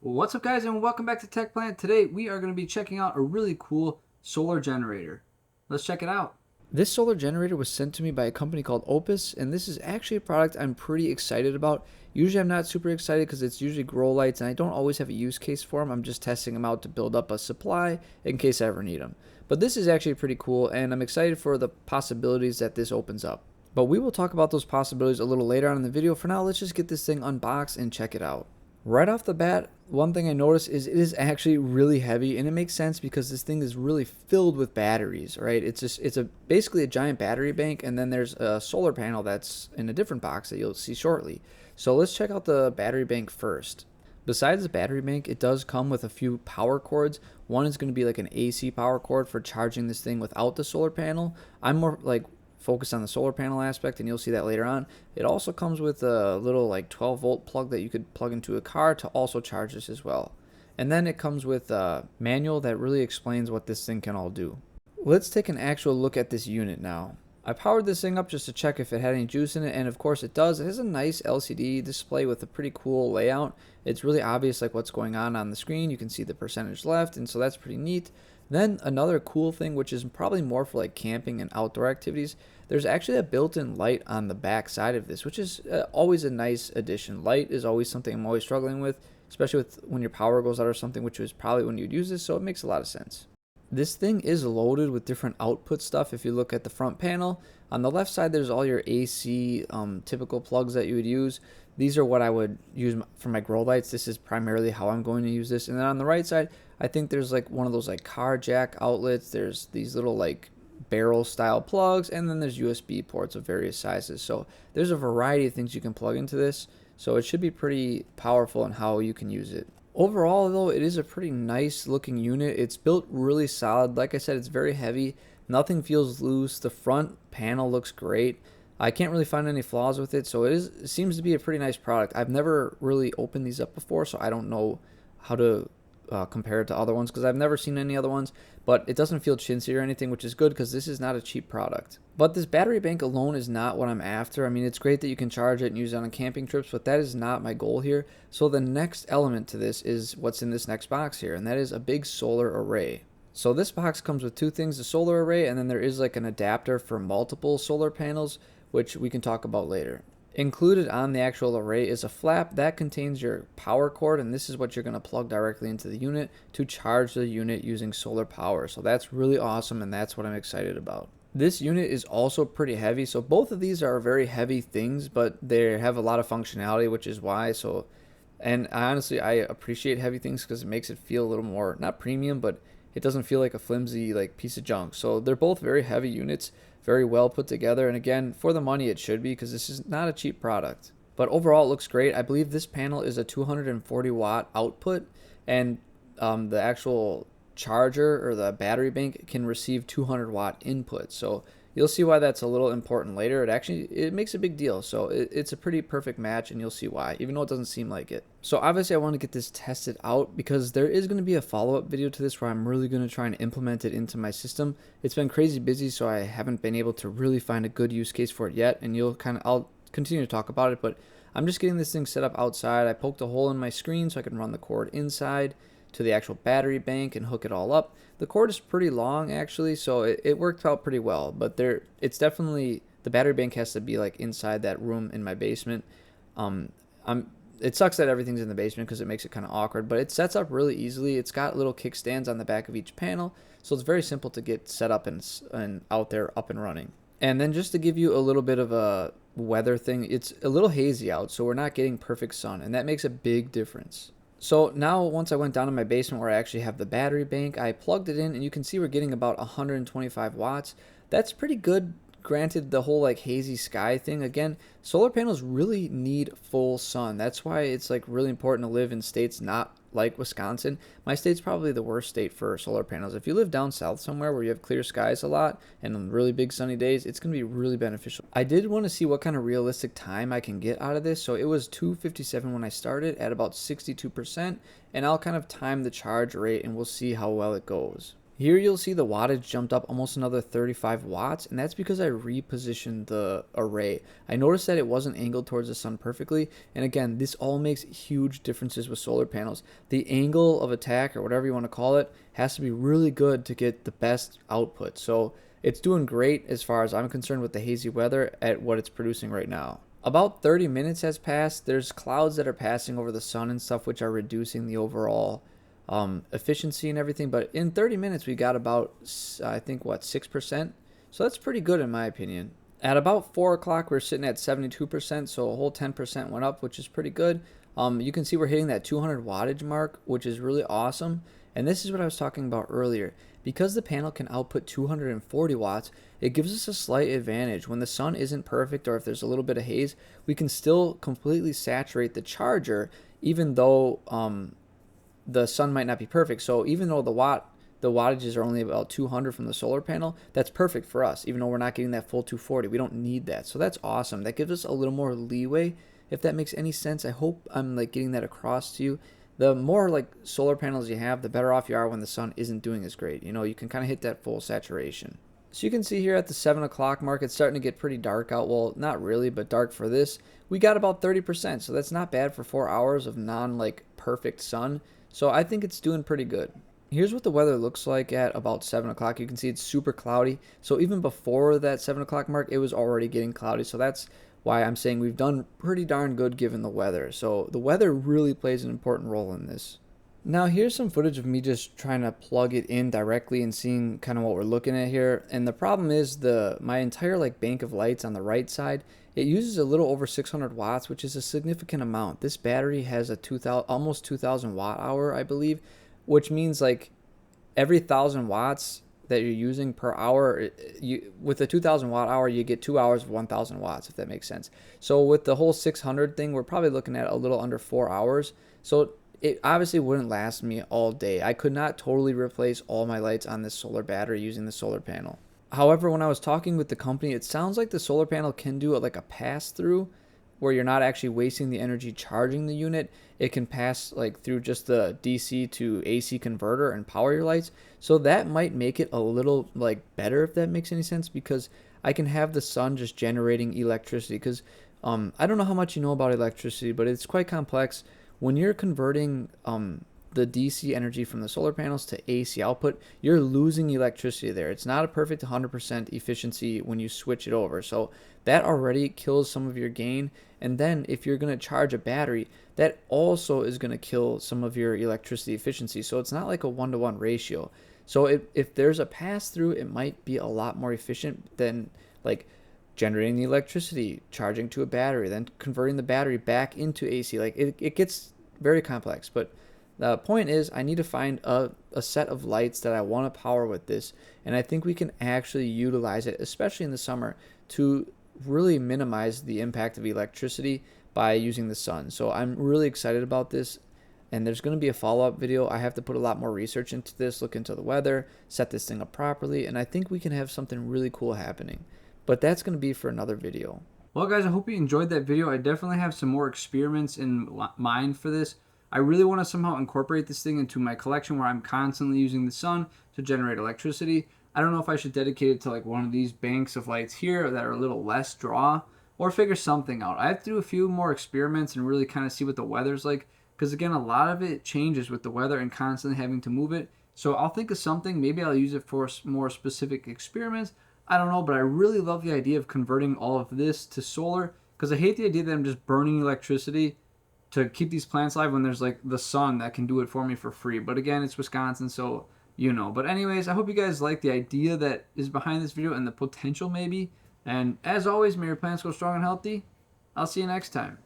What's up, guys, and welcome back to Tech Plant. Today we are going to be checking out a really cool solar generator. Let's check it out. This solar generator was sent to me by a company called OUPES, and this is actually a product I'm pretty excited about. Usually I'm not super excited because it's usually grow lights and I don't always have a use case for them. I'm just testing them out to build up a supply in case I ever need them. But this is actually pretty cool, and I'm excited for the possibilities that this opens up. But we will talk about those possibilities a little later on in the video. For now, let's just get this thing unboxed and check it out. Right off the bat, one thing I noticed is it is actually really heavy, and it makes sense because this thing is really filled with batteries, right? It's basically a giant battery bank, and then there's a solar panel that's in a different box that you'll see shortly. So let's check out the battery bank first. Besides the battery bank, it does come with a few power cords. One is going to be like an AC power cord for charging this thing without the solar panel. I'm more like focused on the solar panel aspect, and you'll see that later on. It also comes with a little like 12-volt plug that you could plug into a car to also charge this as well. And then it comes with a manual that really explains what this thing can all do. Let's take an actual look at this unit now. I powered this thing up just to check if it had any juice in it, and of course it does. It has a nice LCD display with a pretty cool layout. It's really obvious like what's going on the screen. You can see the percentage left, and so that's pretty neat. Then another cool thing, which is probably more for like camping and outdoor activities, there's actually a built-in light on the back side of this, which is always a nice addition. Light is always something I'm always struggling with, especially with when your power goes out or something, which is probably when you'd use this, so it makes a lot of sense. This thing is loaded with different output stuff. If you look at the front panel, on the left side there's all your AC typical plugs that you would use. These are what I would use for my grow lights. This is primarily how I'm going to use this. And then on the right side, I think there's like one of those like car jack outlets. There's these little like barrel style plugs, and then there's USB ports of various sizes. So there's a variety of things you can plug into this. So it should be pretty powerful in how you can use it. Overall, though, it is a pretty nice looking unit. It's built really solid. Like I said, it's very heavy. Nothing feels loose. The front panel looks great. I can't really find any flaws with it, so it seems to be a pretty nice product. I've never really opened these up before, so I don't know how to compare it to other ones because I've never seen any other ones, but it doesn't feel chintzy or anything, which is good because this is not a cheap product. But this battery bank alone is not what I'm after. I mean, it's great that you can charge it and use it on camping trips, but that is not my goal here. So the next element to this is what's in this next box here, and that is a big solar array. So this box comes with two things, the solar array, and then there is like an adapter for multiple solar panels, which we can talk about later. Included on the actual array is a flap that contains your power cord, and this is what you're going to plug directly into the unit to charge the unit using solar power. So that's really awesome, and that's what I'm excited about. This unit is also pretty heavy, so both of these are very heavy things, but they have a lot of functionality, which is why. And honestly, I appreciate heavy things because it makes it feel a little more, not premium, but it doesn't feel like a flimsy like piece of junk. So they're both very heavy units, very well put together, and again, for the money it should be because this is not a cheap product. But overall it looks great. I believe this panel is a 240 watt output, and the actual charger or the battery bank can receive 200 watt input. So you'll see why that's a little important later. It makes a big deal. So it's a pretty perfect match, and you'll see why, even though it doesn't seem like it. So obviously I want to get this tested out because there is going to be a follow-up video to this where I'm really going to try and implement it into my system. It's been crazy busy, so I haven't been able to really find a good use case for it yet, and I'll continue to talk about it, but I'm just getting this thing set up outside. I poked a hole in my screen so I can run the cord inside to the actual battery bank and hook it all up. The cord is pretty long actually, so it worked out pretty well, but it's definitely, the battery bank has to be like inside that room in my basement. It sucks that everything's in the basement because it makes it kind of awkward, but it sets up really easily. It's got little kickstands on the back of each panel, so it's very simple to get set up and out there up and running. And then just to give you a little bit of a weather thing, it's a little hazy out, so we're not getting perfect sun, and that makes a big difference. So now once I went down in my basement where I actually have the battery bank, I plugged it in, and you can see we're getting about 125 watts. That's pretty good. Granted, the whole like hazy sky thing, again, solar panels really need full sun. That's why it's like really important to live in states not like Wisconsin. My state's probably the worst state for solar panels. If you live down south somewhere where you have clear skies a lot and on really big sunny days, it's going to be really beneficial. I did want to see what kind of realistic time I can get out of this. So it was 257 when I started at about 62%, and I'll kind of time the charge rate and we'll see how well it goes. Here you'll see the wattage jumped up almost another 35 watts, and that's because I repositioned the array. I noticed that it wasn't angled towards the sun perfectly, and again, this all makes huge differences with solar panels. The angle of attack, or whatever you want to call it, has to be really good to get the best output. So it's doing great as far as I'm concerned with the hazy weather at what it's producing right now. About 30 minutes has passed. There's clouds that are passing over the sun and stuff, which are reducing the overall efficiency and everything. But in 30 minutes, we got about, I think, what, 6%? So that's pretty good in my opinion. At about 4 o'clock, we're sitting at 72%, so a whole 10% went up, which is pretty good. You can see we're hitting that 200 wattage mark, which is really awesome. And this is what I was talking about earlier. Because the panel can output 240 watts, it gives us a slight advantage. When the sun isn't perfect or if there's a little bit of haze, we can still completely saturate the charger, even though the sun might not be perfect. So even though the wattages are only about 200 from the solar panel, that's perfect for us, even though we're not getting that full 240. We don't need that. So that's awesome. That gives us a little more leeway, if that makes any sense. I hope I'm like getting that across to you. The more like solar panels you have, the better off you are when the sun isn't doing as great. You know, you can kind of hit that full saturation. So you can see here at the 7 o'clock mark, it's starting to get pretty dark out. Well, not really, but dark for this. We got about 30%, so that's not bad for 4 hours of non perfect sun. So I think it's doing pretty good. Here's what the weather looks like at about 7 o'clock. You can see it's super cloudy. So even before that 7 o'clock mark, it was already getting cloudy. So that's why I'm saying we've done pretty darn good given the weather. So the weather really plays an important role in this. Now here's some footage of me just trying to plug it in directly and seeing kind of what we're looking at here. And the problem is my entire like bank of lights on the right side, it uses a little over 600 watts, which is a significant amount. This battery has a almost 2,000 watt hour, I believe, which means like every 1,000 watts that you're using per hour, with a 2,000 watt hour, you get 2 hours of 1,000 watts, if that makes sense. So with the whole 600 thing, we're probably looking at a little under 4 hours. So it obviously wouldn't last me all day. I could not totally replace all my lights on this solar battery using the solar panel. However, when I was talking with the company, it sounds like the solar panel can do like a pass-through, where you're not actually wasting the energy charging the unit. It can pass like through just the DC to AC converter and power your lights. So that might make it a little like better, if that makes any sense, because I can have the sun just generating electricity. Because I don't know how much you know about electricity, but it's quite complex. When you're converting the DC energy from the solar panels to AC output, you're losing electricity there. It's not a perfect 100% efficiency when you switch it over. So that already kills some of your gain. And then if you're going to charge a battery, that also is going to kill some of your electricity efficiency. So it's not like a 1-to-1 ratio. So if there's a pass through, it might be a lot more efficient than like generating the electricity, charging to a battery, then converting the battery back into AC. Like it gets very complex. But the point is, I need to find a set of lights that I want to power with this, and I think we can actually utilize it, especially in the summer, to really minimize the impact of electricity by using the sun. So I'm really excited about this, and there's going to be a follow-up video. I have to put a lot more research into this, look into the weather, set this thing up properly, and I think we can have something really cool happening. But that's going to be for another video. Well, guys, I hope you enjoyed that video. I definitely have some more experiments in mind for this. I really want to somehow incorporate this thing into my collection where I'm constantly using the sun to generate electricity. I don't know if I should dedicate it to like one of these banks of lights here that are a little less draw, or figure something out. I have to do a few more experiments and really kind of see what the weather's like, because again, a lot of it changes with the weather and constantly having to move it. So I'll think of something. Maybe I'll use it for more specific experiments. I don't know, but I really love the idea of converting all of this to solar, because I hate the idea that I'm just burning electricity to keep these plants alive when there's like the sun that can do it for me for free. But again, it's Wisconsin, so you know. But anyways, I hope you guys like the idea that is behind this video and the potential maybe. And as always, may your plants go strong and healthy. I'll see you next time.